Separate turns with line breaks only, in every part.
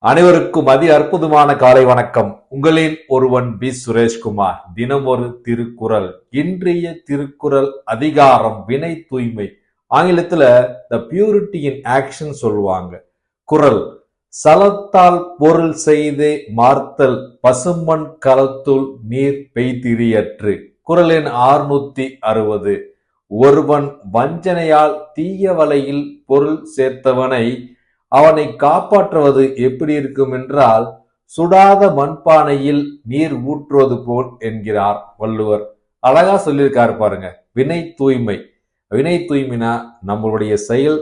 அனைவருக்கும் அற்புதமான காலை வணக்கம். உங்களின் ஒருவன் பி சுரேஷ்குமார். தினம் ஒரு திருக்குறள். இன்றைய திருக்குறள் அதிகாரம் வினை தூய்மை. ஆங்கிலத்துல த பியூரிட்டி இன் ஆக்ஷன் சொல்லுவாங்க. குறள்: சலத்தால் பொருள் செய்தே மார்த்தல் பசுமண் கலத்துள் நீர் பெய்திரியற்று. குறள் எண் 660. ஒருவன் வஞ்சனையால் தீய வலையில் பொருள் சேர்த்தவனை அவனை காப்பாற்றுவது எப்படி இருக்கும் என்றால், சுடாத மண்பானையில் நீர் ஊற்றுவது போல் என்கிறார் வள்ளுவர். அழகா சொல்லியிருக்காரு பாருங்க. வினை தூய்மை. வினை தூய்மைனா நம்மளுடைய செயல்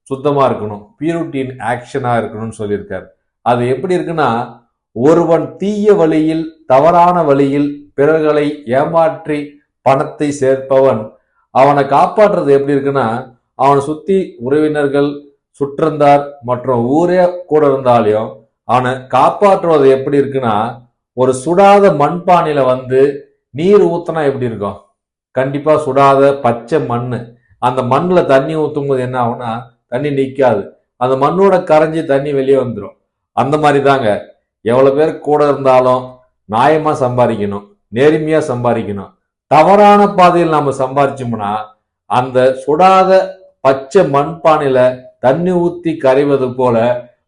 சுத்தமா இருக்கணும், பியூரிட்டி இன் ஆக்ஷனா இருக்கணும்னு சொல்லியிருக்காரு. அது எப்படி இருக்குன்னா, ஒருவன் தீய வழியில் தவறான வழியில் பிறர்களை ஏமாற்றி பணத்தை சேர்ப்பவன் அவனை காப்பாற்றுறது எப்படி இருக்குன்னா, அவனை சுத்தி உறவினர்கள் சுற்றந்தார் மற்றும் ஊரே கூட இருந்தாலையும் அவனை காப்பாற்றுவது எப்படி இருக்குன்னா, ஒரு சுடாத மண்பானையில நீர் ஊத்தினா எப்படி இருக்கும்? கண்டிப்பா சுடாத பச்சை மண்ணு. அந்த மண்ணுல தண்ணி ஊத்தும் போது என்ன ஆகும்னா, தண்ணி நிக்காது, அந்த மண்ணோட கரைஞ்சி தண்ணி வெளியே வந்துடும். அந்த மாதிரி தாங்க, எவ்வளவு பேர் கூட இருந்தாலும் நியாயமா சம்பாதிக்கணும், நேர்மையா சம்பாதிக்கணும். தவறான பாதையில் நாம சம்பாதிச்சோம்னா அந்த சுடாத பச்சை மண்பானையில தண்ணி ஊத்தி கரைவது போல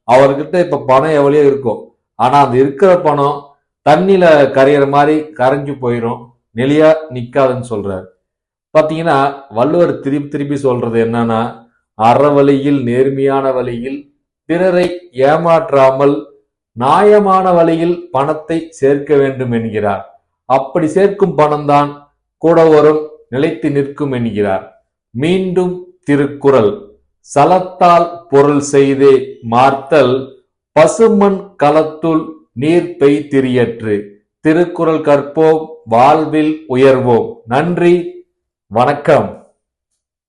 அவர்கிட்ட இப்ப பணம் எவ்வளோ இருக்கும், ஆனா அந்த இருக்கிற பணம் தண்ணியில கரையிற மாதிரி கரைஞ்சு போயிடும், நிலையா நிக்காதுன்னு சொல்றாரு. பாத்தீங்கன்னா வள்ளுவர் திருப்பி சொல்றது என்னன்னா, அறவழியில் நேர்மையான வழியில் பிறரை ஏமாற்றாமல் நியாயமான வழியில் பணத்தை சேர்க்க வேண்டும் என்கிறார். அப்படி சேர்க்கும் பணம் தான் கூட வரும், நிலைத்து நிற்கும் என்கிறார். மீண்டும் திருக்குறள்: சலத்தால் பொருள் செய்தே மார்த்தல் பசுமண் கலத்துள் நீர் பெய்திரியற்று. திருக்குறள் கற்போம், வாழ்வில் உயர்வோம். நன்றி, வணக்கம்.